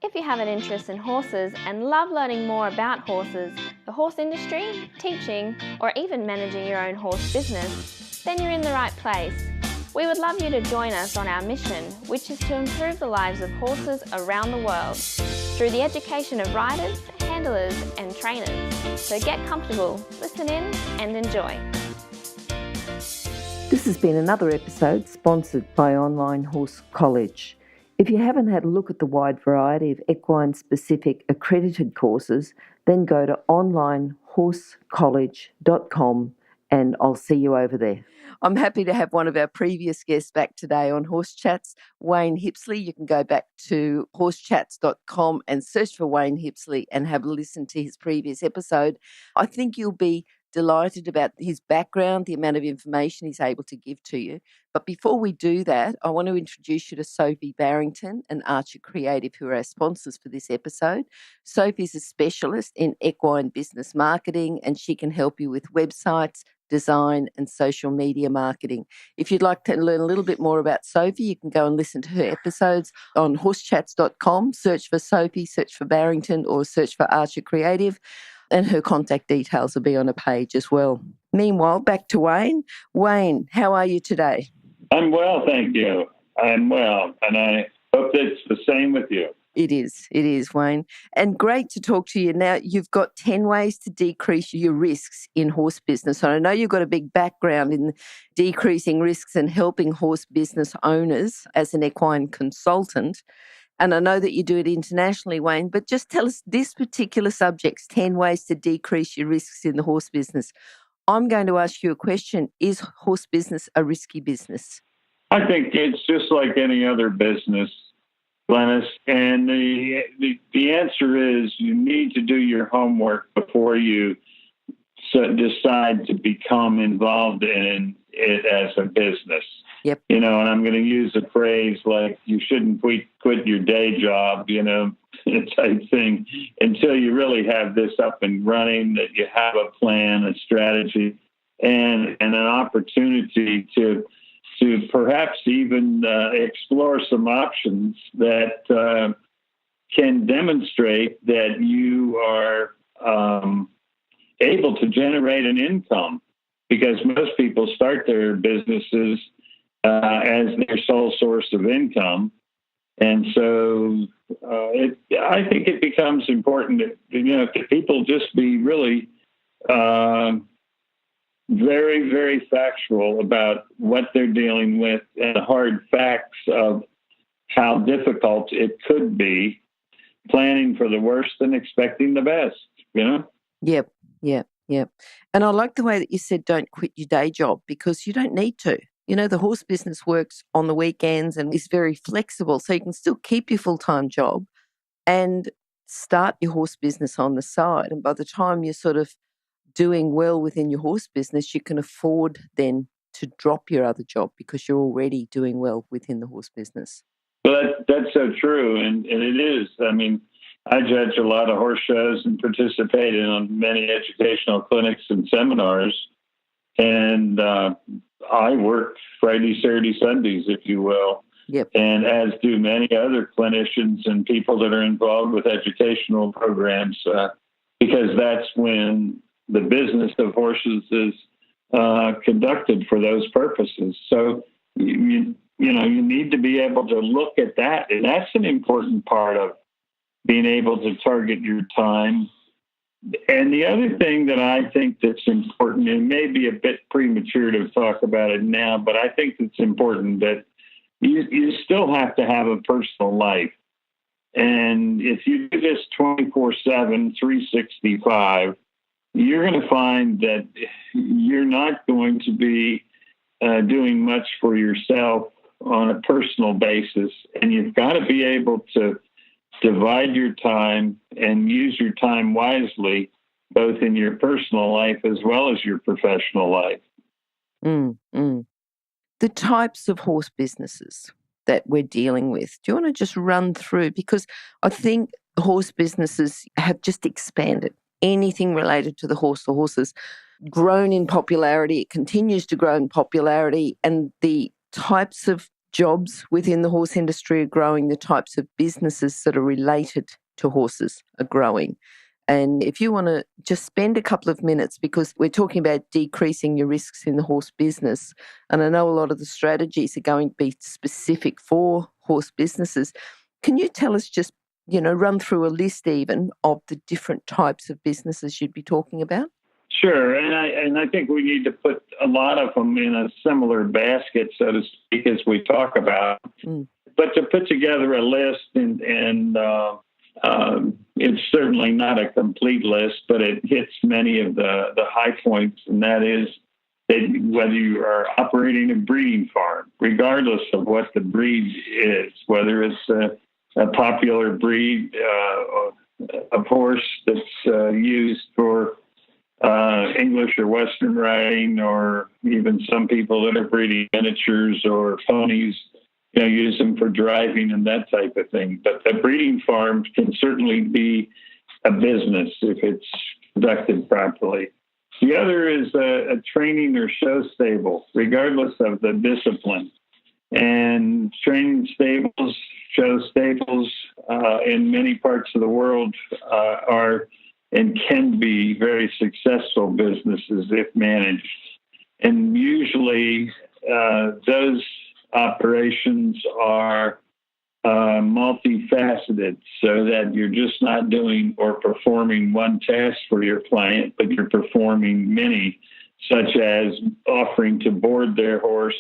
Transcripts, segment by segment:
If you have an interest in horses and love learning more about horses, the horse industry, teaching, or even managing your own horse business, then you're in the right place. We would love you to join us on our mission, which is to improve the lives of horses around the world through the education of riders, handlers, and trainers. So get comfortable, listen in, and enjoy. This has been another episode sponsored by Online Horse College. If you haven't had a look at the wide variety of equine-specific accredited courses, then go to onlinehorsecollege.com and I'll see you over there. I'm happy to have one of our previous guests back today on Horse Chats, Wayne Hipsley. You can go back to horsechats.com and search for Wayne Hipsley and have a listen to his previous episode. I think you'll be delighted about his background, the amount of information he's able to give to you. But before we do that, I want to introduce you to Sophie Barrington and Archer Creative, who are our sponsors for this episode. Sophie's a specialist in equine business marketing, and she can help you with websites, design, and social media marketing. If you'd like to learn a little bit more about Sophie, you can go and listen to her episodes on horsechats.com. Search for Sophie, search for Barrington, or search for Archer Creative, and her contact details will be on a page as well. Meanwhile, back to Wayne. Wayne, how are you today? I'm well, thank you. I'm well, and I hope it's the same with you. It is, Wayne. And great to talk to you. Now, you've got 10 ways to decrease your risks in horse business. And I know you've got a big background in decreasing risks and helping horse business owners as an equine consultant. And I know that you do it internationally, Wayne, but just tell us this particular subject, 10 ways to decrease your risks in the horse business. I'm going to ask you a question. Is horse business a risky business? I think it's just like any other business, Glenys, and the answer is you need to do your homework before you decide to become involved in it as a business. Yep. And I'm going to use a phrase like you shouldn't quit your day job, type thing, until you really have this up and running, that you have a plan, a strategy, and an opportunity to perhaps even explore some options that can demonstrate that you are able to generate an income, because most people start their businesses as their sole source of income. And so I think it becomes important that, people just be really very, very factual about what they're dealing with and the hard facts of how difficult it could be, planning for the worst and expecting the best, Yep. And I like the way that you said don't quit your day job, because you don't need to. The horse business works on the weekends and is very flexible, so you can still keep your full-time job and start your horse business on the side. And by the time you're sort of doing well within your horse business, you can afford then to drop your other job because you're already doing well within the horse business. Well, that's so true, and it is. I mean, I judge a lot of horse shows and participate in many educational clinics and seminars, and I work Friday, Saturday, Sundays, if you will. Yep. And as do many other clinicians and people that are involved with educational programs, because that's when the business of horses is conducted for those purposes. So, you need to be able to look at that. And that's an important part of being able to target your time. And the other thing that I think that's important, and may be a bit premature to talk about it now, but I think it's important that you still have to have a personal life. And if you do this 24/7, 365, you're going to find that you're not going to be doing much for yourself on a personal basis. And you've got to be able to divide your time and use your time wisely, both in your personal life as well as your professional life. The types of horse businesses that we're dealing with, do you want to just run through? Because I think horse businesses have just expanded. Anything related to the horses grown in popularity. It continues to grow in popularity, and the types of jobs within the horse industry are growing, the types of businesses that are related to horses are growing. And if you want to just spend a couple of minutes, because we're talking about decreasing your risks in the horse business, and I know a lot of the strategies are going to be specific for horse businesses. Can you tell us just, run through a list even of the different types of businesses you'd be talking about? Sure, and I think we need to put a lot of them in a similar basket, so to speak, as we talk about. But to put together a list, and it's certainly not a complete list, but it hits many of the high points, and that is that whether you are operating a breeding farm, regardless of what the breed is, whether it's a popular breed of horse that's used for English or Western riding, or even some people that are breeding miniatures or ponies, use them for driving and that type of thing. But the breeding farm can certainly be a business if it's conducted properly. The other is a training or show stable, regardless of the discipline. And training stables, show stables in many parts of the world are and can be very successful businesses if managed. And usually those operations are multifaceted, so that you're just not doing or performing one task for your client, but you're performing many, such as offering to board their horse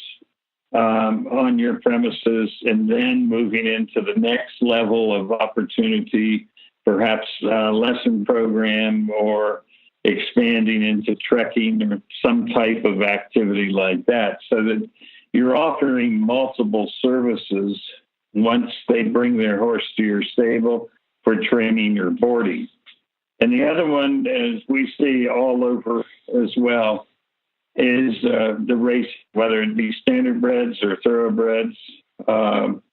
on your premises, and then moving into the next level of opportunity, perhaps a lesson program, or expanding into trekking or some type of activity like that, so that you're offering multiple services once they bring their horse to your stable for training or boarding. And the other one, as we see all over as well, is the race, whether it be standardbreds or thoroughbreds.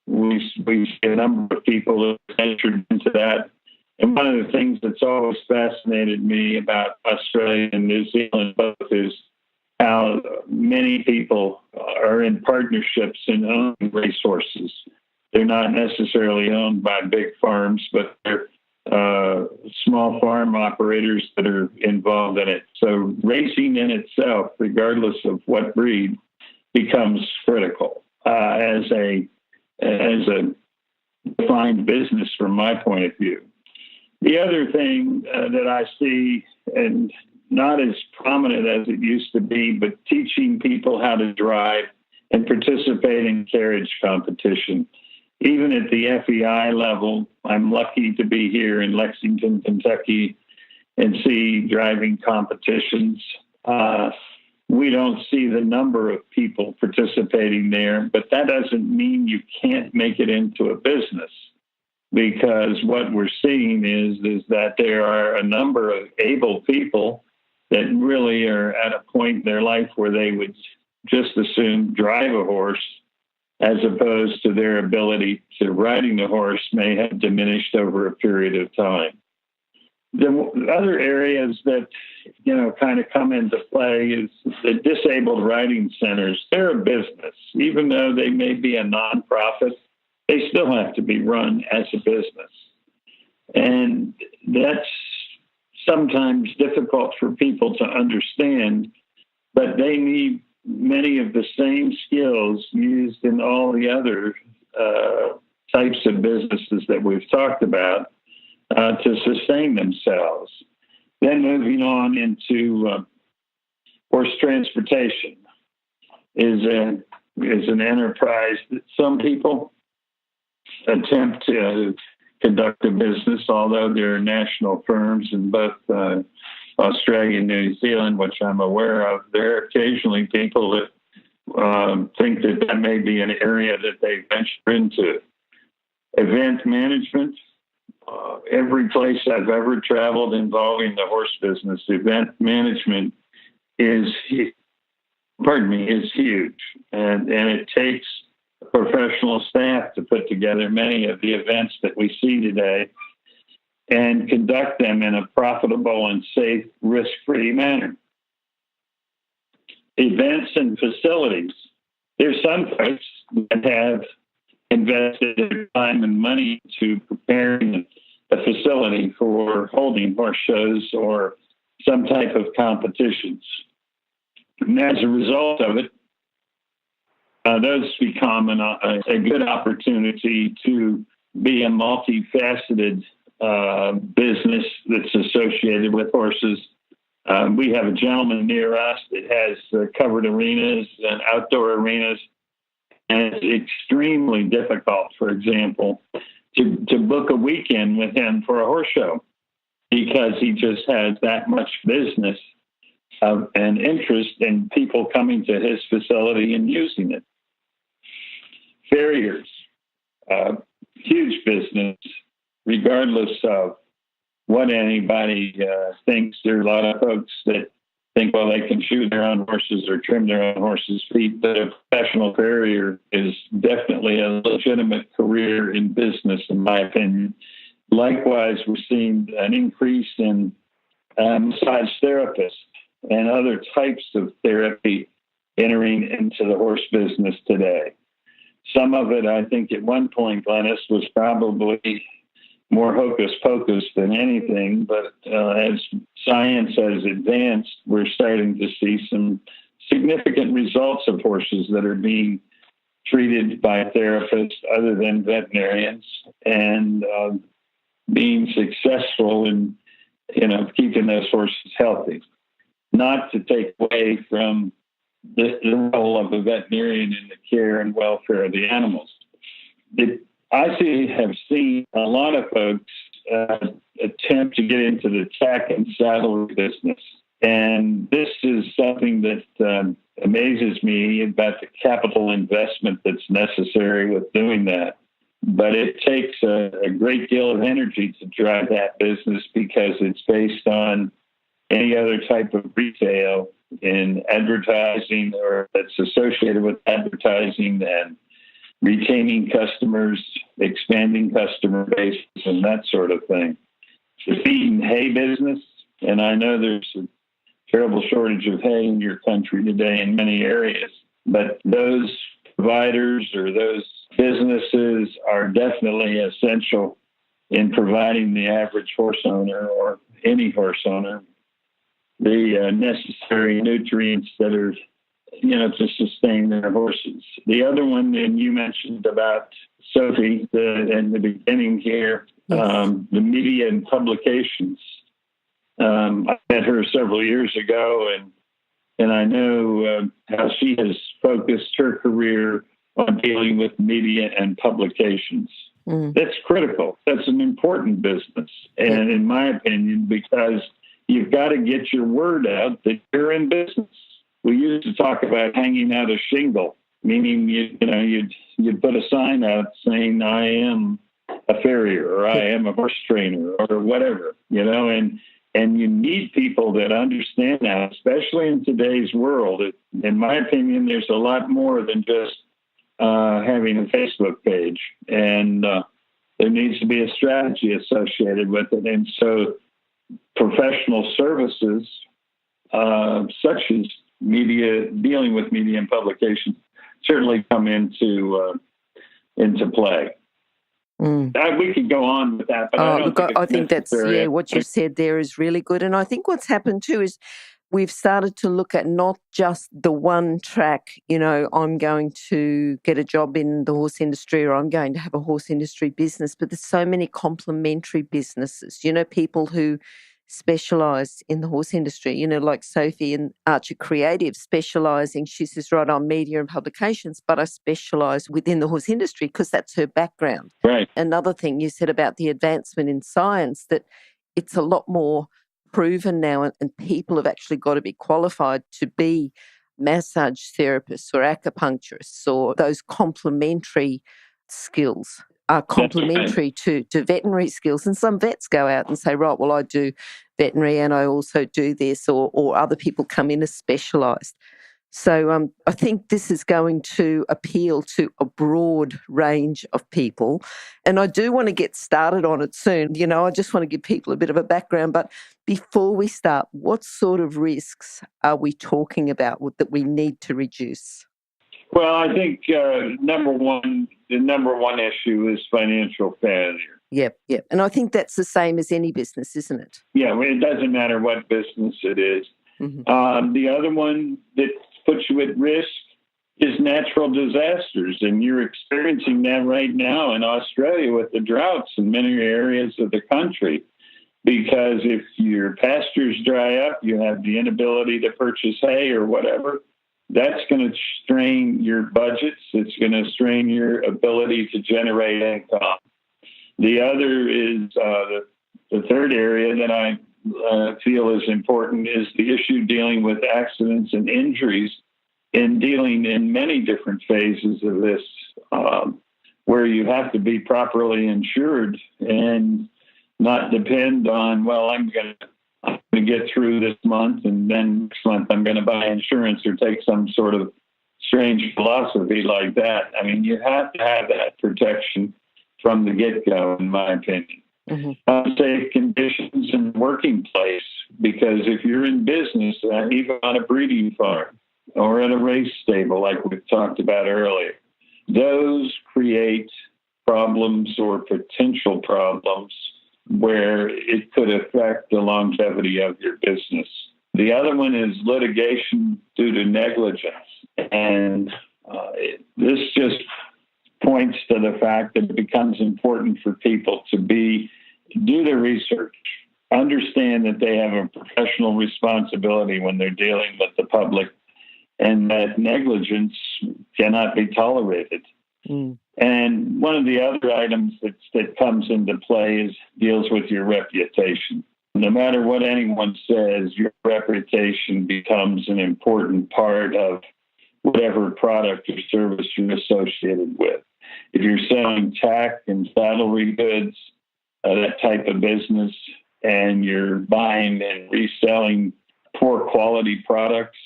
We see a number of people who have entered into that. And one of the things that's always fascinated me about Australia and New Zealand both is how many people are in partnerships and own racehorses. They're not necessarily owned by big farms, but they're small farm operators that are involved in it. So racing in itself, regardless of what breed, becomes critical as a defined business from my point of view. The other thing that I see, and not as prominent as it used to be, but teaching people how to drive and participate in carriage competition. Even at the FEI level, I'm lucky to be here in Lexington, Kentucky, and see driving competitions. We don't see the number of people participating there, but that doesn't mean you can't make it into a business, because what we're seeing is that there are a number of able people that really are at a point in their life where they would just as soon drive a horse, as opposed to their ability to riding the horse may have diminished over a period of time. The other areas that, kind of come into play is the disabled riding centers. They're a business. Even though they may be a nonprofit, they still have to be run as a business. And that's sometimes difficult for people to understand, but they need many of the same skills used in all the other types of businesses that we've talked about to sustain themselves. Then moving on into horse transportation is an enterprise that some people attempt to conduct a business, although there are national firms in both Australia and New Zealand, which I'm aware of. There are occasionally people that think that may be an area that they venture into. Event management. Every place I've ever traveled involving the horse business, event management is huge. And it takes professional staff to put together many of the events that we see today and conduct them in a profitable and safe, risk-free manner. Events and facilities. There's some folks that have invested their time and money to preparing a facility for holding horse shows or some type of competitions. And as a result of it, those become a good opportunity to be a multifaceted business that's associated with horses. We have a gentleman near us that has covered arenas and outdoor arenas, and it's extremely difficult, for example, to book a weekend with him for a horse show because he just has that much business and interest in people coming to his facility and using it. Farriers, huge business, regardless of what anybody thinks. There are a lot of folks that think, well, they can shoe their own horses or trim their own horses' feet, but a professional farrier is definitely a legitimate career in business, in my opinion. Likewise, we're seeing an increase in massage therapists and other types of therapy entering into the horse business today. Some of it, I think, at one point, Glenys, was probably more hocus pocus than anything, but as science has advanced, we're starting to see some significant results of horses that are being treated by therapists other than veterinarians and being successful in, keeping those horses healthy. Not to take away from the role of a veterinarian in the care and welfare of the animals. I have seen a lot of folks attempt to get into the tack and saddle business. And this is something that amazes me about the capital investment that's necessary with doing that. But it takes a great deal of energy to drive that business because it's based on any other type of retail in advertising or that's associated with advertising and retaining customers, expanding customer bases, and that sort of thing. The feed and hay business, and I know there's a terrible shortage of hay in your country today in many areas, but those providers or those businesses are definitely essential in providing the average horse owner or any horse owner the necessary nutrients that are, to sustain their horses. The other one, and you mentioned about Sophie in the beginning here, yes. The media and publications. I met her several years ago, and I know how she has focused her career on dealing with media and publications. That's critical. That's an important business, and in my opinion, because you've got to get your word out that you're in business. We used to talk about hanging out a shingle, meaning you'd put a sign out saying, I am a farrier or I am a horse trainer or whatever, and you need people that understand that, especially in today's world. In my opinion, there's a lot more than just having a Facebook page, and there needs to be a strategy associated with it. And so professional services, such as media, dealing with media and publications, certainly come into play. We could go on with that, but I think that's what you said there is really good. And I think what's happened too is we've started to look at not just the one track, I'm going to get a job in the horse industry or I'm going to have a horse industry business, but there's so many complementary businesses, people who specialise in the horse industry, like Sophie and Archer Creative specialising. She says, right, on media and publications, but I specialise within the horse industry because that's her background. Right. Another thing you said about the advancement in science, that it's a lot more proven now and people have actually got to be qualified to be massage therapists or acupuncturists, or those complementary skills are complementary to veterinary skills. And some vets go out and say, right, well, I do veterinary and I also do this, or other people come in as specialised. So I think this is going to appeal to a broad range of people. And I do want to get started on it soon. I just want to give people a bit of a background. But before we start, what sort of risks are we talking about that we need to reduce? Well, I think the number one issue is financial failure. Yep. And I think that's the same as any business, isn't it? Yeah, it doesn't matter what business it is. Mm-hmm. The other one that puts you at risk is natural disasters, and you're experiencing that right now in Australia with the droughts in many areas of the country. Because if your pastures dry up, you have the inability to purchase hay or whatever. That's going to strain your budgets. It's going to strain your ability to generate income. The other is the third area that I feel is important is the issue dealing with accidents and injuries, and dealing in many different phases of this, where you have to be properly insured and not depend on, well, I'm going to get through this month and then next month I'm going to buy insurance, or take some sort of strange philosophy like that. I mean, you have to have that protection from the get-go, in my opinion. Mm-hmm. Unsafe conditions in the working place, because if you're in business, even on a breeding farm or at a race stable, like we talked about earlier, those create problems or potential problems where it could affect the longevity of your business. The other one is litigation due to negligence. And this just points to the fact that it becomes important for people to do their research, understand that they have a professional responsibility when they're dealing with the public, and that negligence cannot be tolerated. Mm. And one of the other items that comes into play deals with your reputation. No matter what anyone says, your reputation becomes an important part of whatever product or service you're associated with. If you're selling tack and saddlery goods, that type of business, and you're buying and reselling poor quality products,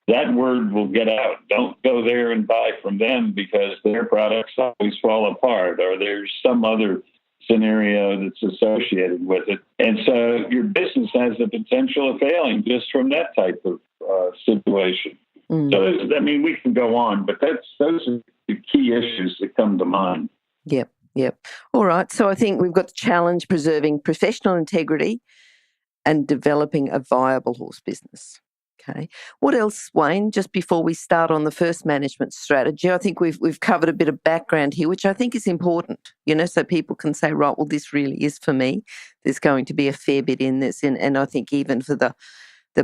that word will get out. Don't go there and buy from them, because their products always fall apart, or there's some other scenario that's associated with it. And so your business has the potential of failing just from that type of situation. Mm. So, we can go on, but those are the key issues that come to mind. Yep. All right. So I think we've got the challenge: preserving professional integrity and developing a viable horse business. Okay. What else, Wayne, just before we start on the first management strategy? I think we've covered a bit of background here, which I think is important, so people can say, right, well, this really is for me. There's going to be a fair bit in this. And I think even for the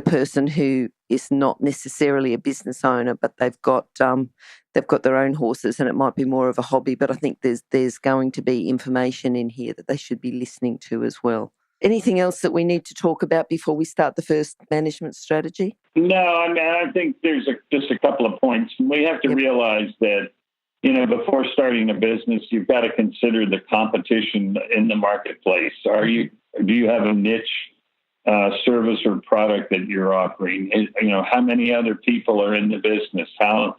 person who is not necessarily a business owner, but they've got their own horses, and it might be more of a hobby, but I think there's going to be information in here that they should be listening to as well. Anything else that we need to talk about before we start the first management strategy? No, I think there's just a couple of points. We have to realize that, before starting a business, you've got to consider the competition in the marketplace. Do you have a niche service or product that you're offering? How many other people are in the business? How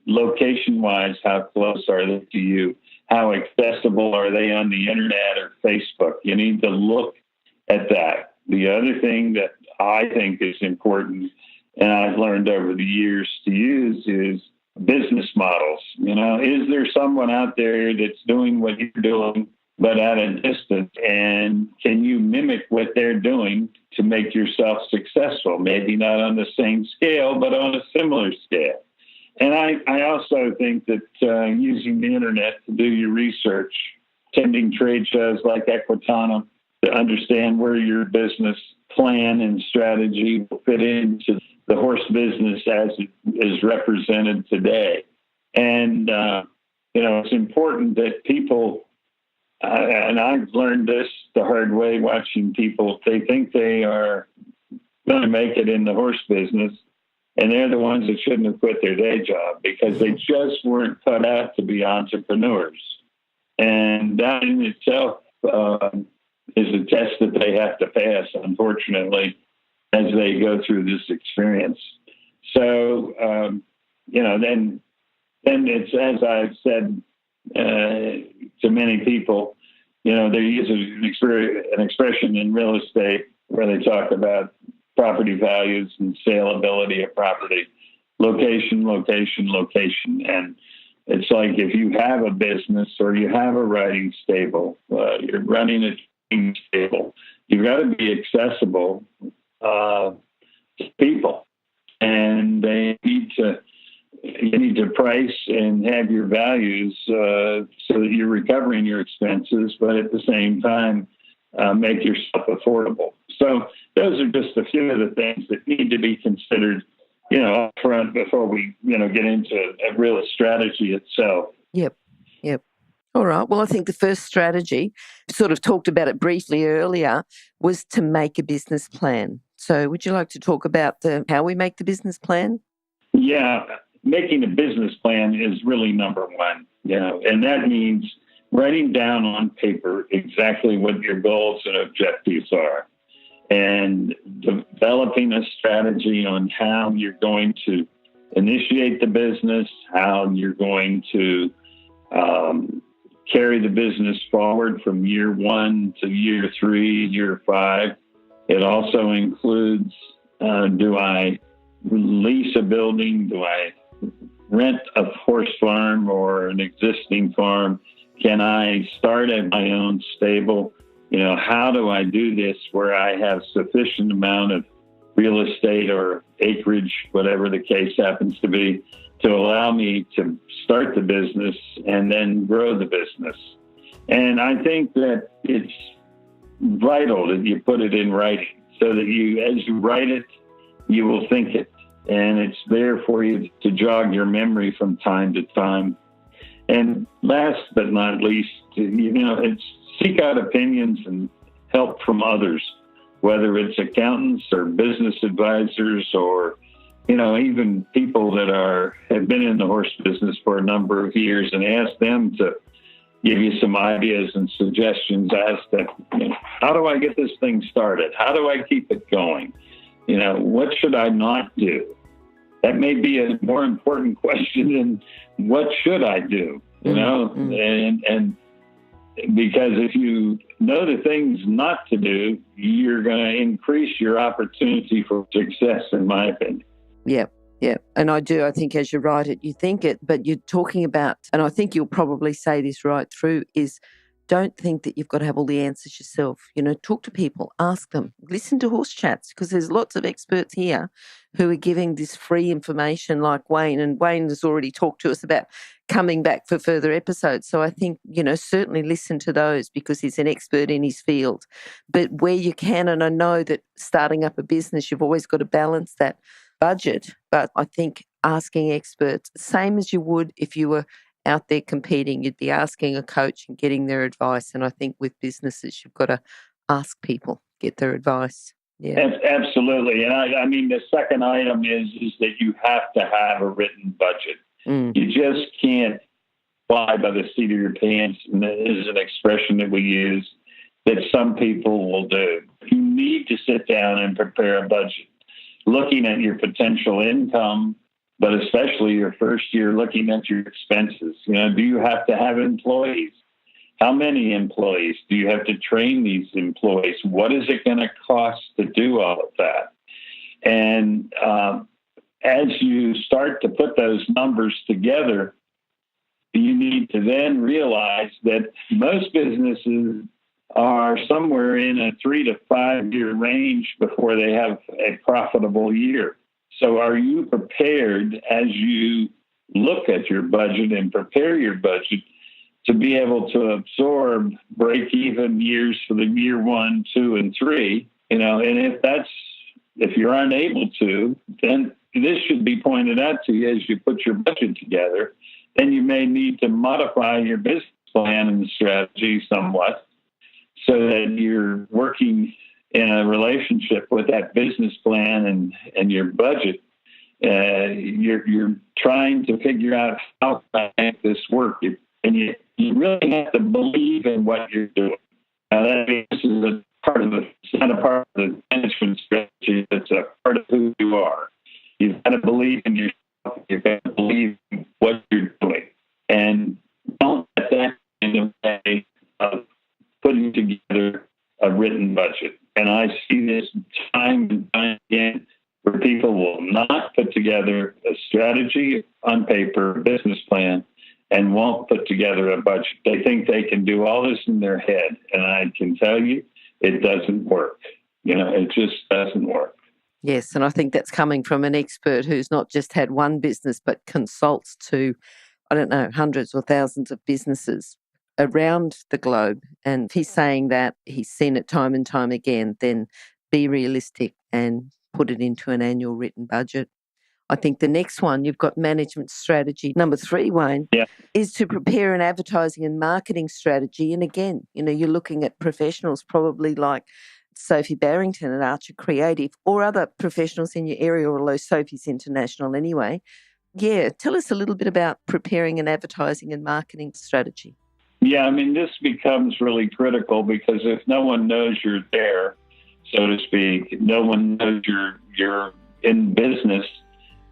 location-wise, how close are they to you? How accessible are they on the internet or Facebook? You need to look at that. The other thing that I think is important, and I've learned over the years to use, is business models. Is there someone out there that's doing what you're doing, but at a distance? And can you mimic what they're doing to make yourself successful? Maybe not on the same scale, but on a similar scale. And I also think that using the internet to do your research, attending trade shows like Equitana to understand where your business plan and strategy will fit into the horse business as it is represented today. And, it's important that people, and I've learned this the hard way watching people, they think they are going to make it in the horse business, and they're the ones that shouldn't have quit their day job because they just weren't cut out to be entrepreneurs. And that in itself is a test that they have to pass, unfortunately, as they go through this experience. So, then it's, as I've said to many people, they use an expression in real estate where they talk about property values and saleability of property. location, location, location. And it's like if you have a business or you have a writing stable, you're running a teaching stable, you've got to be accessible to people. And you need to price and have your values so that you're recovering your expenses, but at the same time, make yourself affordable. So those are just a few of the things that need to be considered, up front before we, get into a real strategy itself. Yep. All right. Well, I think the first strategy, sort of talked about it briefly earlier, was to make a business plan. So would you like to talk about how we make the business plan? Yeah. Making a business plan is really number one, and that means writing down on paper exactly what your goals and objectives are and developing a strategy on how you're going to initiate the business, how you're going to carry the business forward from year 1 to year 3, year 5. It also includes, do I lease a building? Do I rent a horse farm or an existing farm? Can I start at my own stable? How do I do this where I have sufficient amount of real estate or acreage, whatever the case happens to be, to allow me to start the business and then grow the business? And I think that it's vital that you put it in writing so that as you write it, you will think it. And it's there for you to jog your memory from time to time. And last but not least, it's seek out opinions and help from others, whether it's accountants or business advisors or, even people that have been in the horse business for a number of years, and ask them to give you some ideas and suggestions as to, how do I get this thing started? How do I keep it going? What should I not do? That may be a more important question than what should I do, and because if you know the things not to do, you're going to increase your opportunity for success, in my opinion. Yeah. And I think as you write it, you think it, but you're talking about, and I think you'll probably say this right through, is don't think that you've got to have all the answers yourself. Talk to people, ask them, listen to Horse Chats, because there's lots of experts here who are giving this free information like Wayne, and Wayne has already talked to us about coming back for further episodes. So I think, certainly listen to those because he's an expert in his field. But where you can, and I know that starting up a business, you've always got to balance that budget, but I think asking experts, same as you would if you were out there competing, you'd be asking a coach and getting their advice. And I think with businesses, you've got to ask people, get their advice. Yeah, absolutely. And I mean, the second item is that you have to have a written budget. You just can't fly by the seat of your pants. And that is an expression that we use that some people will do. You need to sit down and prepare a budget, looking at your potential income, but especially your first year, looking at your expenses. Do you have to have employees? How many employees? Do you have to train these employees? What is it going to cost to do all of that? And as you start to put those numbers together, you need to then realize that most businesses are somewhere in a 3 to 5 year range before they have a profitable year. So are you prepared as you look at your budget and prepare your budget to be able to absorb break-even years for the year 1, 2, and 3? And if you're unable to, then this should be pointed out to you as you put your budget together. Then you may need to modify your business plan and strategy somewhat so that you're working in a relationship with that business plan and your budget. You're trying to figure out how to make this work. And you really have to believe in what you're doing. Now, this is it's not a part of the management strategy. It's a part of who you are. You've got to believe in yourself. You've got to believe in what you're doing. And don't let that in the way of putting together a written budget. And I see this time and time again where people will not put together a strategy on paper, a business plan, and won't put together a budget. They think they can do all this in their head, and I can tell you it doesn't work. It just doesn't work. Yes, and I think that's coming from an expert who's not just had one business but consults to, I don't know, hundreds or thousands of businesses around the globe. And he's saying that he's seen it time and time again, then be realistic and put it into an annual written budget. I think the next one, you've got management strategy. Number 3, Wayne, is to prepare an advertising and marketing strategy. And again, you're looking at professionals probably like Sophie Barrington at Archer Creative or other professionals in your area, although Sophie's international anyway. Yeah, tell us a little bit about preparing an advertising and marketing strategy. Yeah, this becomes really critical because if no one knows you're there, so to speak, no one knows you're in business,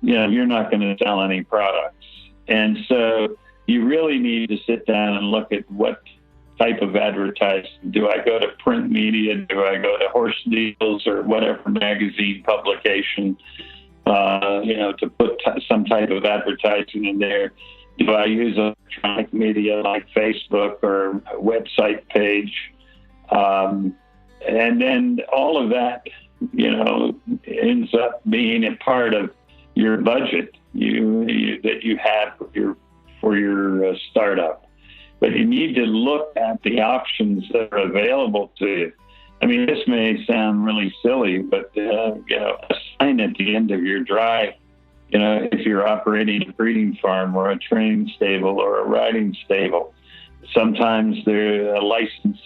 you're not going to sell any products. And so you really need to sit down and look at what type of advertising. Do I go to print media? Do I go to Horse Deals or whatever magazine publication, to put some type of advertising in there? Do I use electronic media like Facebook or a website page? And then all of that, ends up being a part of your budget that you have for your startup. But you need to look at the options that are available to you. This may sound really silly, but a sign at the end of your drive, if you're operating a breeding farm or a training stable or a riding stable, sometimes a license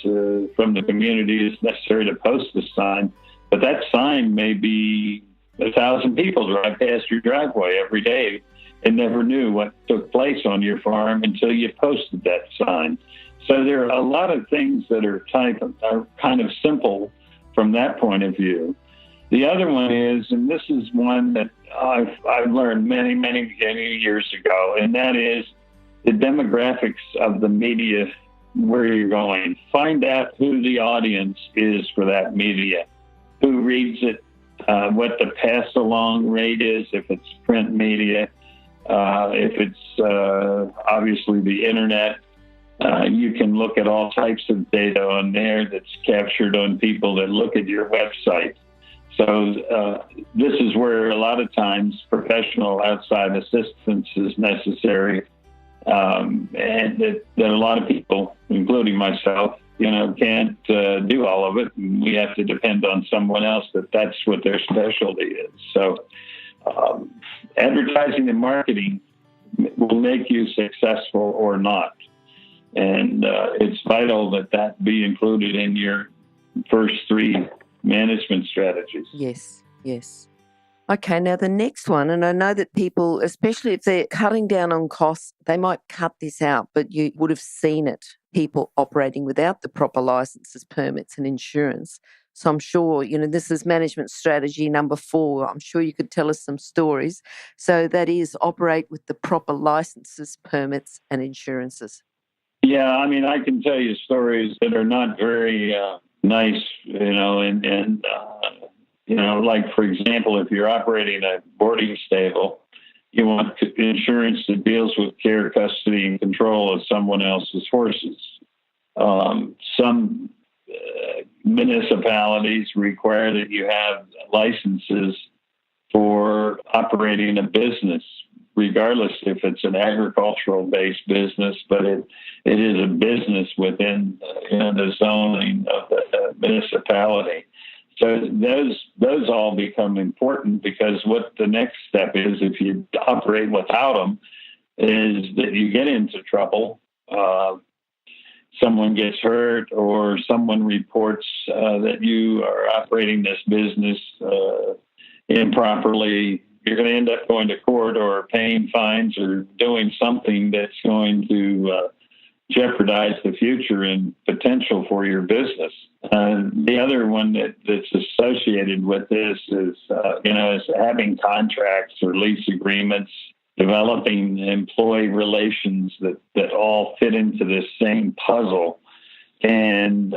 from the community is necessary to post the sign, but that sign may be 1,000 people drive past your driveway every day and never knew what took place on your farm until you posted that sign. So there are a lot of things that are kind of simple from that point of view. The other one is, and this is one that I've learned many, many, many years ago, and that is the demographics of the media where you're going. Find out who the audience is for that media, who reads it, what the pass-along rate is if it's print media, if it's obviously the internet. You can look at all types of data on there that's captured on people that look at your website. So this is where a lot of times professional outside assistance is necessary, and that a lot of people, including myself, can't do all of it. We have to depend on someone else that's what their specialty is. So advertising and marketing will make you successful or not. And it's vital that be included in your first 3 management strategies. Yes. Okay, now the next one, and I know that people, especially if they're cutting down on costs, they might cut this out, but you would have seen it, people operating without the proper licenses, permits and insurance. So I'm sure, this is management strategy number 4. I'm sure you could tell us some stories. So that is operate with the proper licenses, permits and insurances. Yeah, I can tell you stories that are not very nice, like, for example, if you're operating a boarding stable, you want insurance that deals with care, custody, and control of someone else's horses. Some municipalities require that you have licenses for operating a business, regardless if it's an agricultural-based business, but it is a business within the zoning of the municipality. So those all become important, because what the next step is, if you operate without them, is that you get into trouble. Someone gets hurt, or someone reports that you are operating this business improperly. You're going to end up going to court or paying fines or doing something that's going to jeopardize the future and potential for your business. The other one that's associated with this is having contracts or lease agreements, developing employee relations that all fit into this same puzzle. And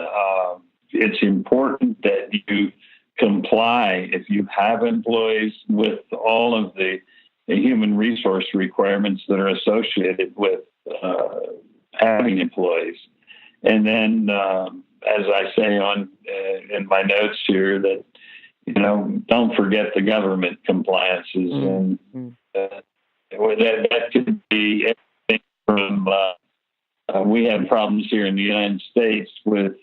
it's important that you comply comply, if you have employees, with all of the human resource requirements that are associated with having employees. And then, as I say in my notes here, that, don't forget the government compliances. And that could be everything from, we have problems here in the United States with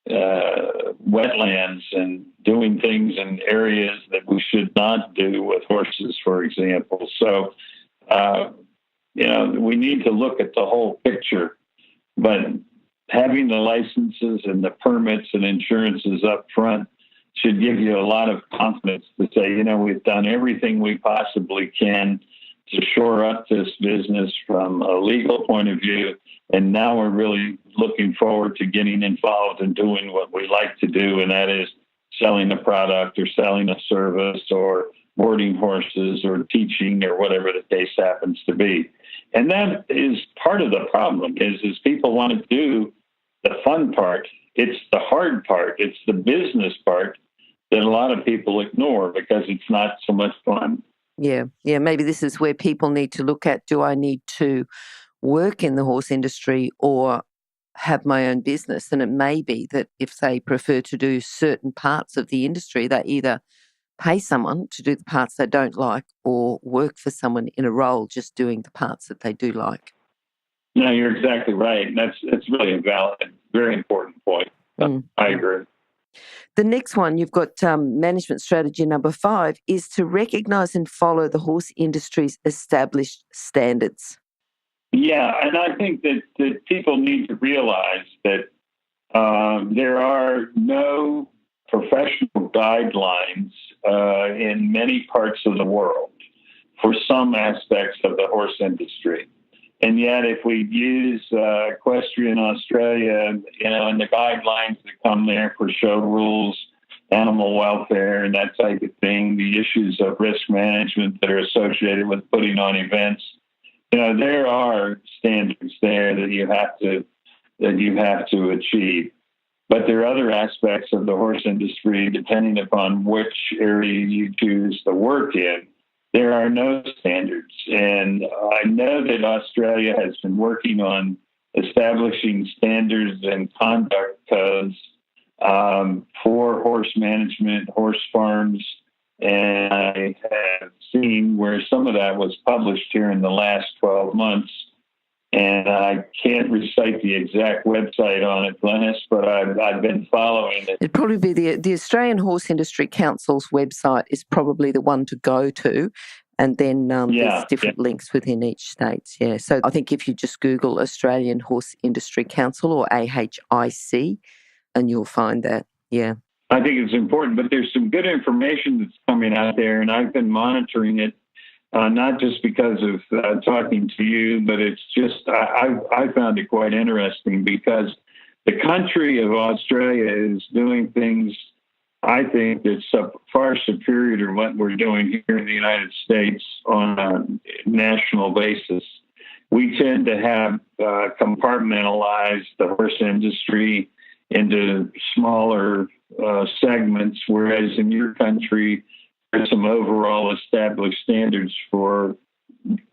wetlands and doing things in areas that we should not do with horses, for example. So, we need to look at the whole picture, but having the licenses and the permits and insurances up front should give you a lot of confidence to say, we've done everything we possibly can to shore up this business from a legal point of view. And now we're really looking forward to getting involved in doing what we like to do, and that is selling a product or selling a service or boarding horses or teaching or whatever the case happens to be. And that is part of the problem is people want to do the fun part. It's the hard part. It's the business part that a lot of people ignore because it's not so much fun. Yeah. Maybe this is where people need to look at, do I need to work in the horse industry or have my own business? And it may be that if they prefer to do certain parts of the industry, they either pay someone to do the parts they don't like or work for someone in a role just doing the parts that they do like. No, you're exactly right. And that's really a valid, very important point. I agree. The next one, you've got management strategy number 5 is to recognise and follow the horse industry's established standards. Yeah, and I think that people need to realize that there are no professional guidelines in many parts of the world for some aspects of the horse industry. And yet, if we use equestrian Australia, and the guidelines that come there for show rules, animal welfare, and that type of thing, the issues of risk management that are associated with putting on events, there are standards there that you have to achieve. But there are other aspects of the horse industry, depending upon which area you choose to work in. There are no standards. And I know that Australia has been working on establishing standards and conduct codes for horse management, horse farms. And I have seen where some of that was published here in the last 12 months. And I can't recite the exact website on it, Glenys, but I've been following it. It'd probably be the Australian Horse Industry Council's website is probably the one to go to. And then there's different links within each state. Yeah. So I think if you just Google Australian Horse Industry Council or AHIC, and you'll find that. Yeah. I think it's important, but there's some good information that's coming out there, and I've been monitoring it. Not just because of talking to you, but it's just, I found it quite interesting because the country of Australia is doing things, I think, that's far superior to what we're doing here in the United States on a national basis. We tend to have compartmentalized the horse industry into smaller segments, whereas in your country, there's some overall established standards for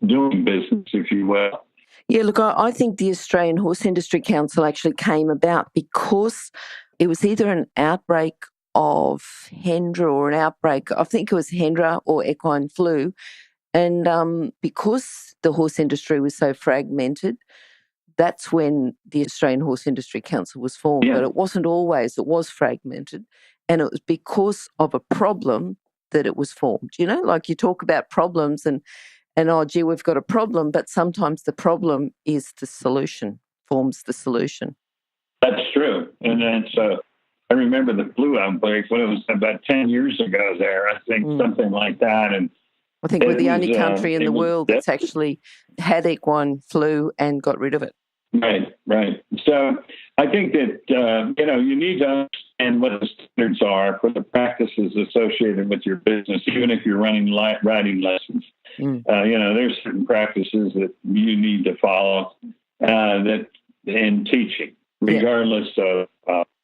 doing business, if you will. Yeah, look, I think the Australian Horse Industry Council actually came about because it was either an outbreak of Hendra or an outbreak, I think it was Hendra or equine flu. And because the horse industry was so fragmented, that's when the Australian Horse Industry Council was formed. Yeah. But it wasn't always, it was fragmented. And it was because of a problem that it was formed. Like you talk about problems and oh, gee, we've got a problem, but sometimes the problem is the solution, forms the solution. That's true. And then I remember the flu outbreak when it was about 10 years ago there, I think, something like that. And I think we're the only country in the world that's actually had equine flu and got rid of it. Right. So I think that, you need to understand what the standards are for the practices associated with your business, even if you're running riding lessons. There's certain practices that you need to follow that in teaching, regardless of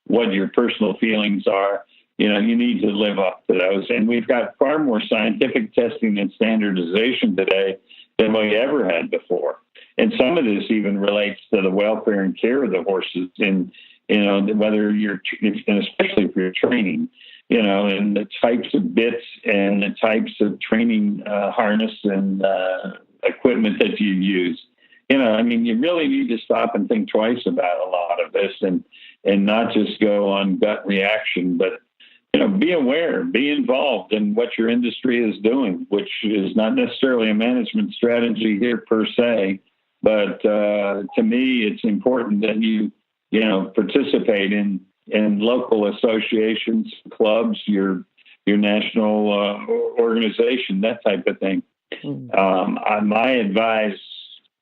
what your personal feelings are. you need to live up to those. And we've got far more scientific testing and standardization today than we ever had before. And some of this even relates to the welfare and care of the horses, and whether and especially if you're training, and the types of bits and the types of training harness and equipment that you use. You really need to stop and think twice about a lot of this, and not just go on gut reaction, but be aware, be involved in what your industry is doing, which is not necessarily a management strategy here per se, but to me, it's important that you participate in local associations, clubs, your national organization, that type of thing. I advise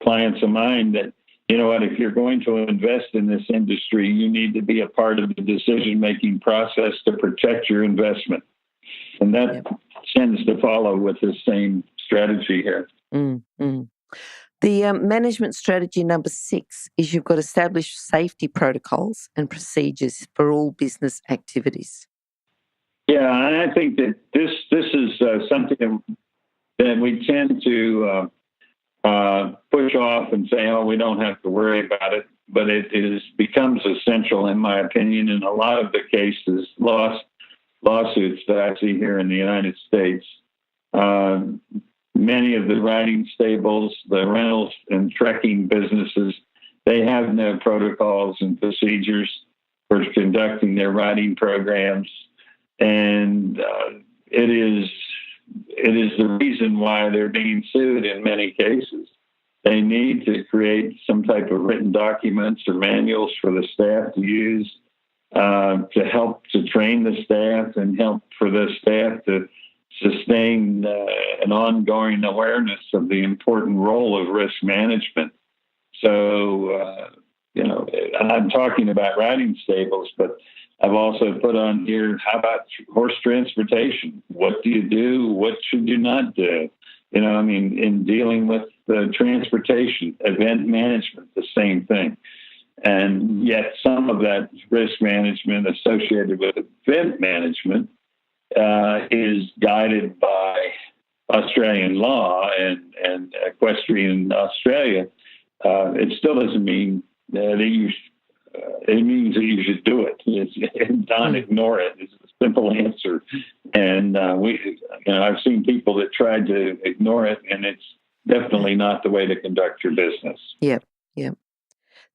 clients of mine that, if you're going to invest in this industry, you need to be a part of the decision-making process to protect your investment. And that tends to follow with the same strategy here. Mm-hmm. The management strategy number 6 is you've got established safety protocols and procedures for all business activities. Yeah, and I think that this is something that we tend to push off and say, oh, we don't have to worry about it. But it becomes essential, in my opinion, in a lot of the cases, lawsuits that I see here in the United States. Many of the riding stables, the rentals and trekking businesses, they have no protocols and procedures for conducting their riding programs. And it is the reason why they're being sued in many cases. They need to create some type of written documents or manuals for the staff to use to help to train the staff and help for the staff to sustain an ongoing awareness of the important role of risk management. So, I'm talking about riding stables, but I've also put on here, how about horse transportation? What do you do? What should you not do? In dealing with the transportation, event management, the same thing. And yet some of that risk management associated with event management is guided by Australian law and equestrian Australia. It still doesn't mean that it means that you should do it. Don't ignore it. It's a simple answer. And I've seen people that tried to ignore it, and it's definitely not the way to conduct your business. Yep.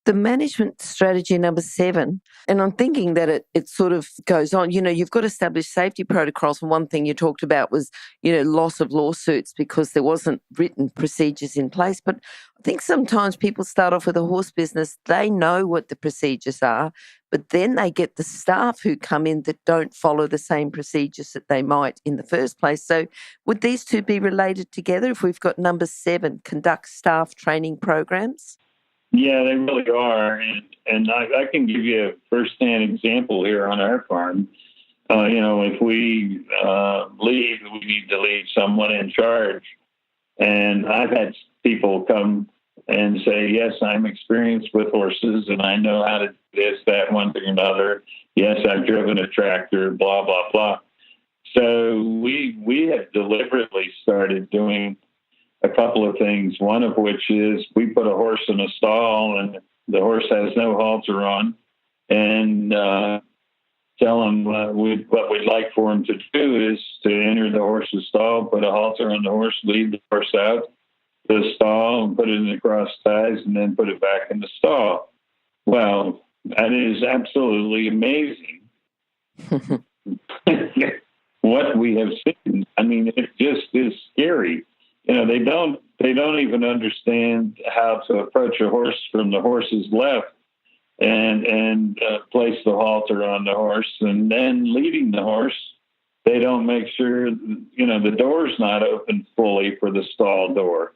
The management strategy number 7, and I'm thinking that it sort of goes on, you've got established safety protocols. And one thing you talked about was, loss of lawsuits because there wasn't written procedures in place. But I think sometimes people start off with a horse business, they know what the procedures are, but then they get the staff who come in that don't follow the same procedures that they might in the first place. So would these two be related together if we've got number 7, conduct staff training programs? Yeah, they really are. And I can give you a first-hand example here on our farm. If we leave, we need to leave someone in charge. And I've had people come and say, yes, I'm experienced with horses and I know how to do this, that, one thing or another. Yes, I've driven a tractor, blah, blah, blah. So we have deliberately started doing a couple of things, one of which is we put a horse in a stall and the horse has no halter on, and tell him what we'd like for him to do is to enter the horse's stall, put a halter on the horse, lead the horse out to the stall and put it in the cross ties and then put it back in the stall. Well, that is absolutely amazing. What we have seen. I mean, it just is scary. They don't even understand how to approach a horse from the horse's left and place the halter on the horse, and then leading the horse. They don't make sure, the door's not open fully for the stall door.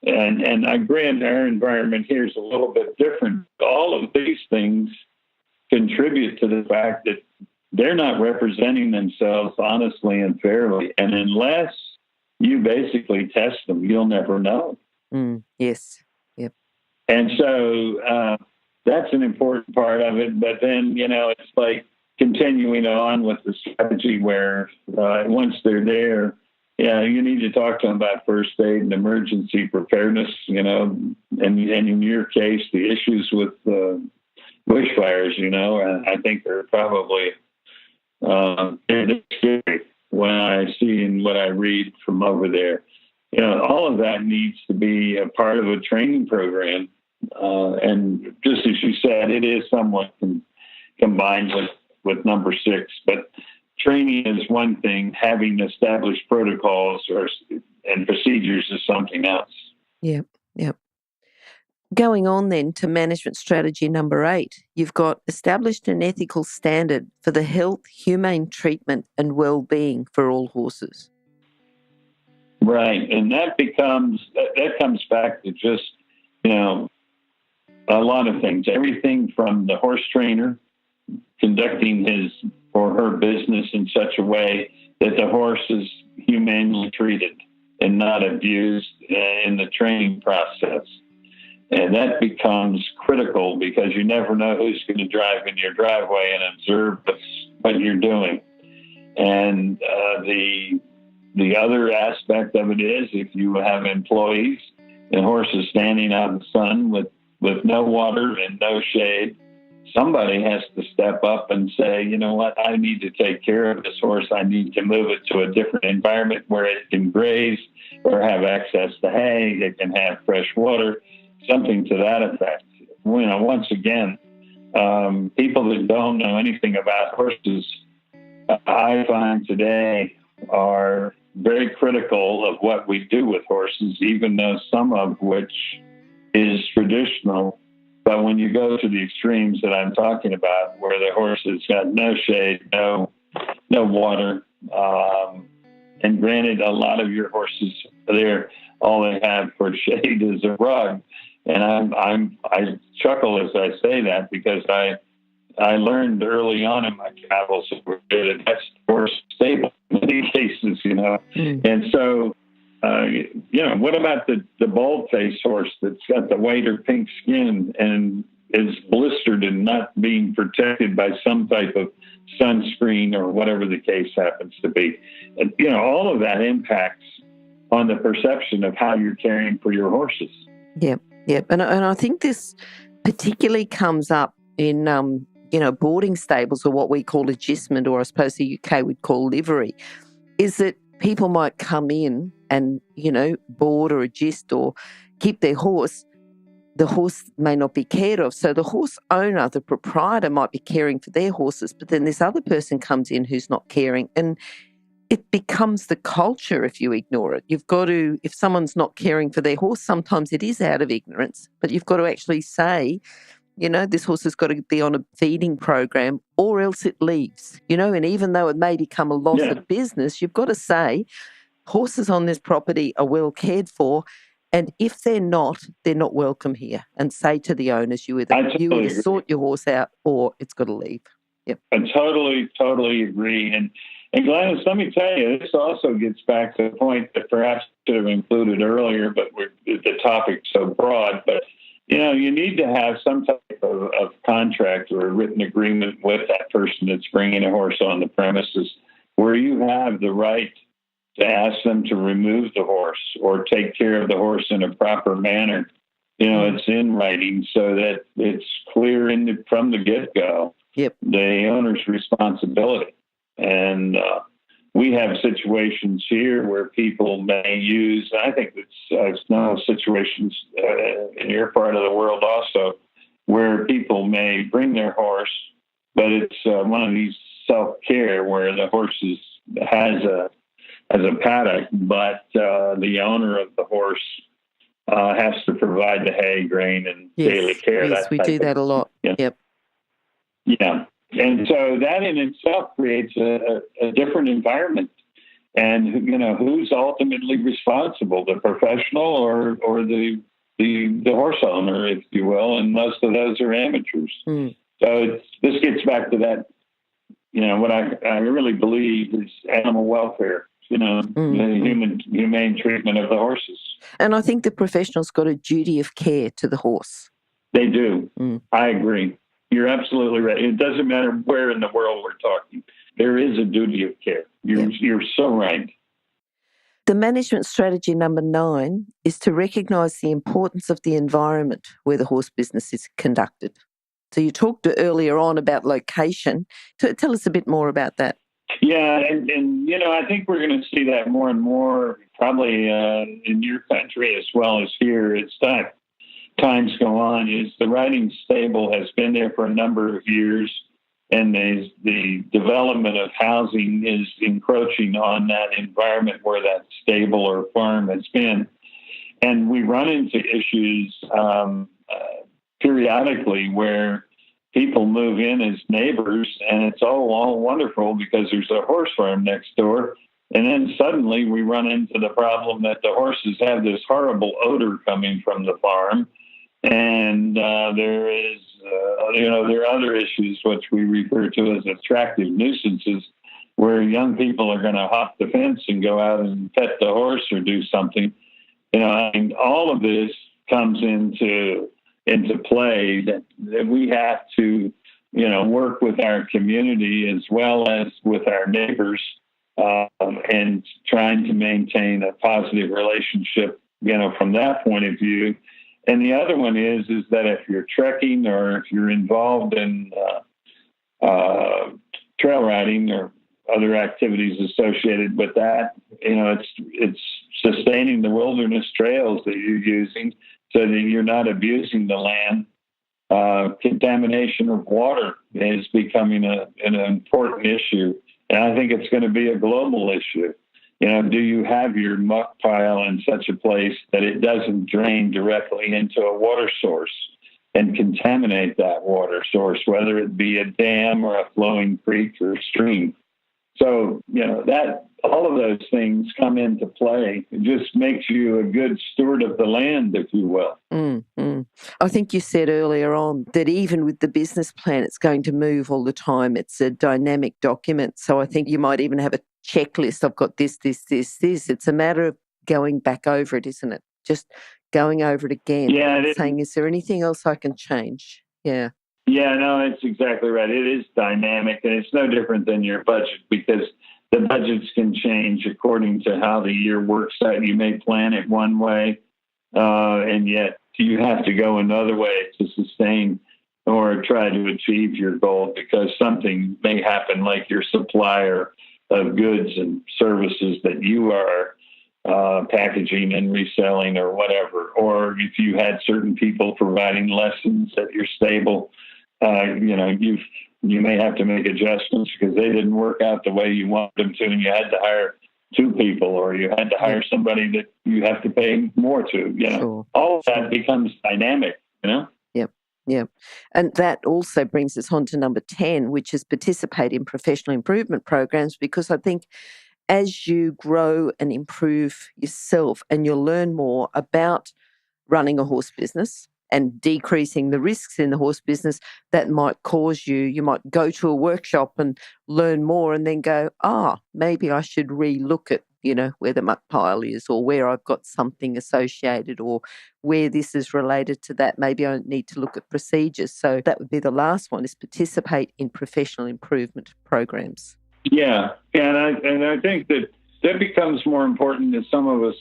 And I grant our environment here is a little bit different. All of these things contribute to the fact that they're not representing themselves honestly and fairly. And unless you basically test them, you'll never know. Yes. Yep. And so that's an important part of it. But then, it's like continuing on with the strategy where once they're there, you need to talk to them about first aid and emergency preparedness, and in your case, the issues with bushfires, and I think they're probably scary when I see and what I read from over there. All of that needs to be a part of a training program. And just as you said, it is somewhat combined with number 6, but training is one thing. Having established protocols and procedures is something else. Yep. Going on then to management strategy number 8, you've got established an ethical standard for the health, humane treatment and well-being for all horses. Right, and that comes back to just, a lot of things. Everything from the horse trainer conducting his or her business in such a way that the horse is humanely treated and not abused in the training process. And that becomes critical because you never know who's going to drive in your driveway and observe what you're doing. And the other aspect of it is if you have employees and horses standing out in the sun with no water and no shade, somebody has to step up and say, you know what, I need to take care of this horse. I need to move it to a different environment where it can graze or have access to hay. It can have fresh water, something to that effect. Once again, people that don't know anything about horses, I find today are very critical of what we do with horses, even though some of which is traditional. But when you go to the extremes that I'm talking about, where the horse has got no shade, no water, and granted, a lot of your horses there, all they have for shade is a rug. And I chuckle as I say that because I learned early on in my travels that that's horse stable in many cases, And so, what about the bald-faced horse that's got the white or pink skin and is blistered and not being protected by some type of sunscreen or whatever the case happens to be? And, all of that impacts on the perception of how you're caring for your horses. Yep. And I think this particularly comes up in, boarding stables, or what we call agistment, or I suppose the UK would call livery, is that people might come in and, board or agist or keep their horse. The horse may not be cared of. So the horse owner, the proprietor, might be caring for their horses, but then this other person comes in who's not caring. And it becomes the culture if you ignore it. You've got to, if someone's not caring for their horse, sometimes it is out of ignorance, but you've got to actually say, this horse has got to be on a feeding program or else it leaves, and even though it may become a loss of business, you've got to say horses on this property are well cared for. And if they're not welcome here, and say to the owners, you either sort your horse out or it's got to leave. Yep. I totally agree. And Glenys, let me tell you, this also gets back to the point that perhaps should have included earlier, but the topic's so broad. But, you need to have some type of contract or a written agreement with that person that's bringing a horse on the premises where you have the right to ask them to remove the horse or take care of the horse in a proper manner. It's in writing so that it's clear from the get-go. Yep. The owner's responsibility. And we have situations here where people may use, I think it's known situations in your part of the world also, where people may bring their horse, but it's one of these self-care where the horse has a paddock, but the owner of the horse has to provide the hay, grain, and daily care. Yes, we do that a lot. Yep. Yeah. And so that in itself creates a different environment. And, who's ultimately responsible, the professional or the horse owner, if you will, and most of those are amateurs. So this gets back to that, what I really believe is animal welfare, the humane treatment of the horses. And I think the professional's got a duty of care to the horse. They do. I agree. You're absolutely right. It doesn't matter where in the world we're talking. There is a duty of care. You're so right. The management strategy number 9 is to recognise the importance of the environment where the horse business is conducted. So you talked earlier on about location. Tell us a bit more about that. Yeah, and I think we're going to see that more and more, probably in your country as well as here. It's time. Times go on. Is the riding stable has been there for a number of years, and the development of housing is encroaching on that environment where that stable or farm has been. And we run into issues periodically where people move in as neighbors, and it's all wonderful because there's a horse farm next door. And then suddenly we run into the problem that the horses have this horrible odor coming from the farm. And there are other issues which we refer to as attractive nuisances, where young people are going to hop the fence and go out and pet the horse or do something. All of this comes into play that we have to, work with our community as well as with our neighbors, and trying to maintain a positive relationship, from that point of view. And the other one is that if you're trekking or if you're involved in trail riding or other activities associated with that, it's sustaining the wilderness trails that you're using so that you're not abusing the land. Contamination of water is becoming an important issue, and I think it's going to be a global issue. Do you have your muck pile in such a place that it doesn't drain directly into a water source and contaminate that water source, whether it be a dam or a flowing creek or a stream? So, that all of those things come into play. It just makes you a good steward of the land, if you will. Mm-hmm. I think you said earlier on that even with the business plan, it's going to move all the time. It's a dynamic document. So I think you might even have a checklist. I've got this. It's a matter of going back over it, isn't it? Just going over it again. Yeah, saying, is there anything else I can change? Yeah. Yeah, no, it's exactly right. It is dynamic, and it's no different than your budget because the budgets can change according to how the year works out. You may plan it one way, and yet you have to go another way to sustain or try to achieve your goal because something may happen, like your supplier of goods and services that you are packaging and reselling or whatever, or if you had certain people providing lessons at your stable, you may have to make adjustments because they didn't work out the way you wanted them to, and you had to hire 2 people, or you had to hire somebody that you have to pay more to. Sure. All of that becomes dynamic. Yep. And that also brings us on to number 10, which is participate in professional improvement programs, because I think as you grow and improve yourself and you'll learn more about running a horse business and decreasing the risks in the horse business, that might cause you might go to a workshop and learn more and then go, maybe I should relook at, where the muck pile is, or where I've got something associated, or where this is related to that. Maybe I need to look at procedures. So that would be the last one, is participate in professional improvement programs. Yeah. And I think that becomes more important as some of us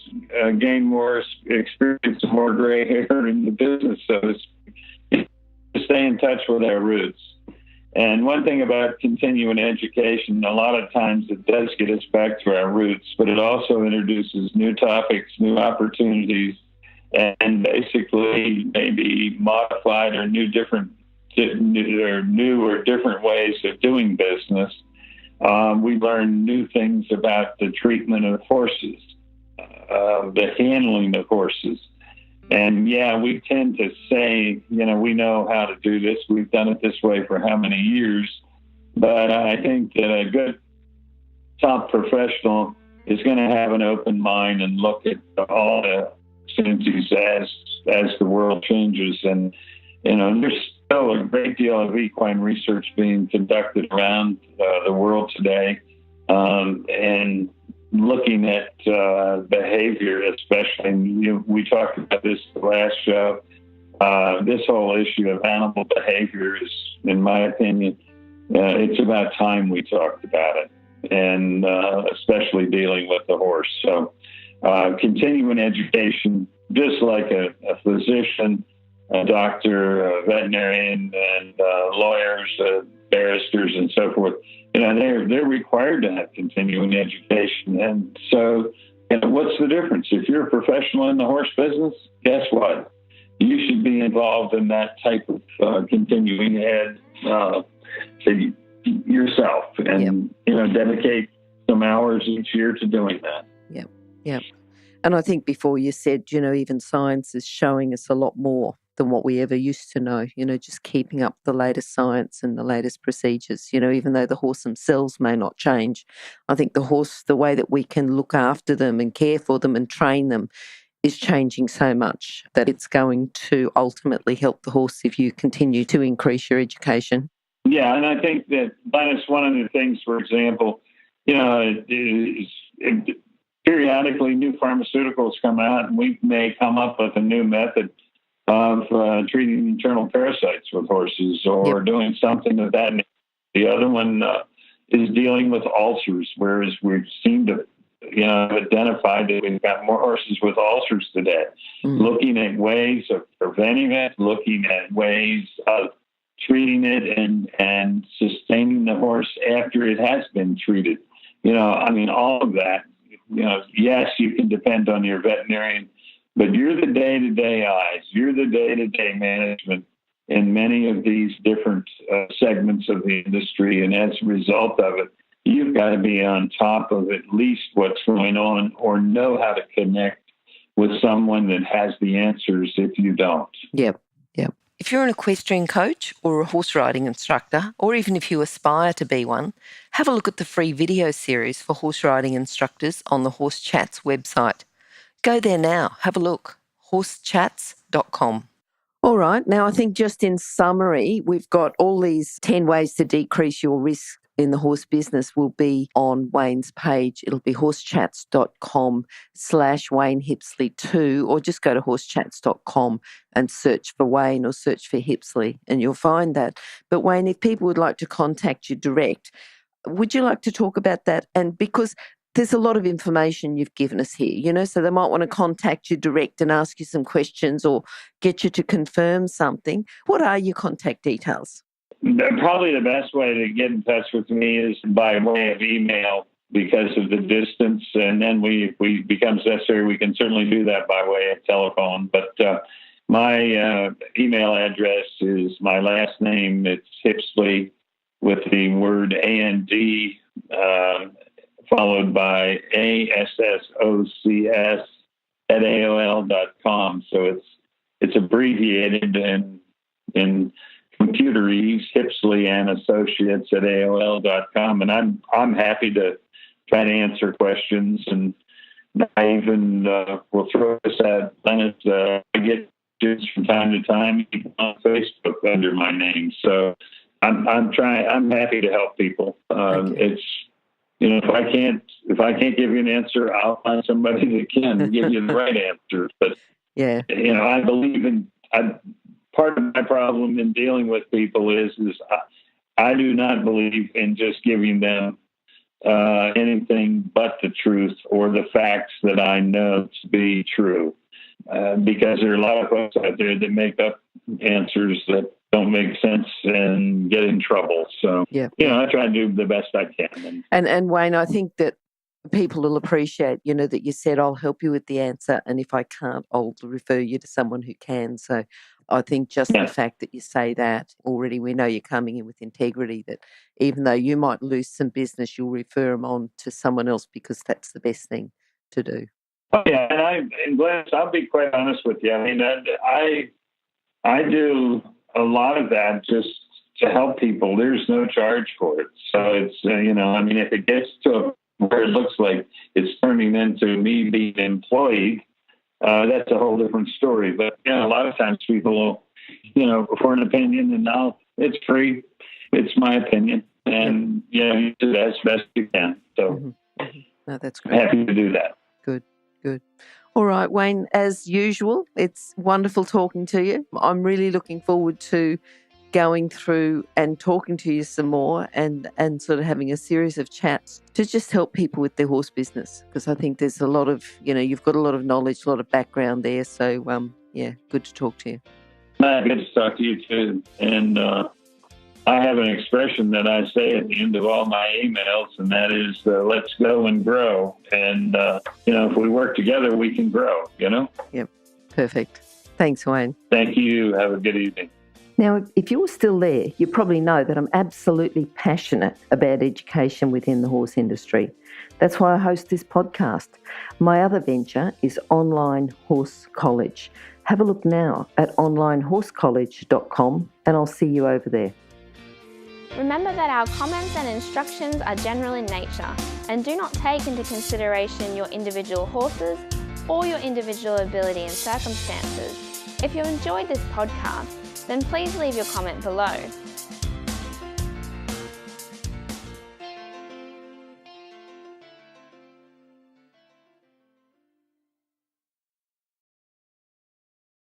gain more experience and more gray hair in the business. So it's to stay in touch with our roots. And one thing about continuing education, a lot of times it does get us back to our roots, but it also introduces new topics, new opportunities, and basically maybe modified or new or different ways of doing business. We learn new things about the treatment of horses, the handling of horses. And we tend to say, we know how to do this. We've done it this way for how many years. But I think that a good top professional is going to have an open mind and look at all the opportunities as the world changes. And, there's still a great deal of equine research being conducted around the world today, and looking at behavior, especially. We talked about this the last show. this whole issue of animal behavior is, in my opinion, it's about time we talked about it, and especially dealing with the horse. So continuing education, just like a physician, a doctor, a veterinarian, and lawyers, barristers, and so forth, they're required to have continuing education. And so, what's the difference? If you're a professional in the horse business, guess what? You should be involved in that type of continuing ed to yourself, and dedicate some hours each year to doing that. Yep. And I think before you said, even science is showing us a lot more than what we ever used to know, just keeping up the latest science and the latest procedures, even though the horse themselves may not change. I think the way that we can look after them and care for them and train them is changing so much that it's going to ultimately help the horse if you continue to increase your education. Yeah, and I think that Glenys, one of the things, for example, periodically new pharmaceuticals come out, and we may come up with a new method of treating internal parasites with horses, or doing something of that nature. The other one is dealing with ulcers, whereas we seem to identify that we've got more horses with ulcers today. Looking at ways of preventing it, looking at ways of treating it and sustaining the horse after it has been treated. All of that. Yes, you can depend on your veterinarian, but you're the day-to-day eyes. You're the day-to-day management in many of these different segments of the industry. And as a result of it, you've got to be on top of at least what's going on, or know how to connect with someone that has the answers if you don't. Yep. If you're an equestrian coach or a horse riding instructor, or even if you aspire to be one, have a look at the free video series for horse riding instructors on the Horse Chats website. Go there now, have a look, horsechats.com. All right, now I think just in summary, we've got all these 10 ways to decrease your risk in the horse business will be on Wayne's page. It'll be horsechats.com/Wayne Hipsley 2, or just go to horsechats.com and search for Wayne or search for Hipsley, and you'll find that. But Wayne, if people would like to contact you direct, would you like to talk about that? And because there's a lot of information you've given us here, so they might want to contact you direct and ask you some questions or get you to confirm something. What are your contact details? Probably the best way to get in touch with me is by way of email, because of the distance. And then if it becomes necessary, we can certainly do that by way of telephone. But my email address is my last name. It's Hipsley with the word A-N-D followed by ASSOCS at AOL.com. So it's abbreviated in computerese, Hipsley and Associates at AOL.com. And I'm happy to try to answer questions. And I even will throw this at Glenys. I get questions from time to time on Facebook under my name. So I'm happy to help people. It's, if I can't give you an answer, I'll find somebody that can give you the right answer. But I believe in. Part of my problem in dealing with people is I do not believe in just giving them anything but the truth or the facts that I know to be true, because there are a lot of folks out there that make up answers that don't make sense and get in trouble. So, I try to do the best I can. And Wayne, I think that people will appreciate, that you said, I'll help you with the answer, and if I can't, I'll refer you to someone who can. So I think just the fact that you say that already, we know you're coming in with integrity, that even though you might lose some business, you'll refer them on to someone else, because that's the best thing to do. Oh, yeah, and Glenys, I'll be quite honest with you. I mean, I do a lot of that just to help people. There's no charge for it. So it's, if it gets to where it looks like it's turning into me being employed, that's a whole different story. But a lot of times people will, for an opinion, and now it's free. It's my opinion, and you do that as best you can. So, No, that's great. Happy to do that. Good. All right, Wayne, as usual, it's wonderful talking to you. I'm really looking forward to going through and talking to you some more and sort of having a series of chats to just help people with their horse business, because I think there's a lot of, you've got a lot of knowledge, a lot of background there. So, good to talk to you. Good to talk to you too. And I have an expression that I say at the end of all my emails, and that is, let's go and grow. And, if we work together, we can grow, Yep, perfect. Thanks, Wayne. Thank you. Have a good evening. Now, if you're still there, you probably know that I'm absolutely passionate about education within the horse industry. That's why I host this podcast. My other venture is Online Horse College. Have a look now at onlinehorsecollege.com and I'll see you over there. Remember that our comments and instructions are general in nature and do not take into consideration your individual horses or your individual ability and circumstances. If you enjoyed this podcast, then please leave your comment below.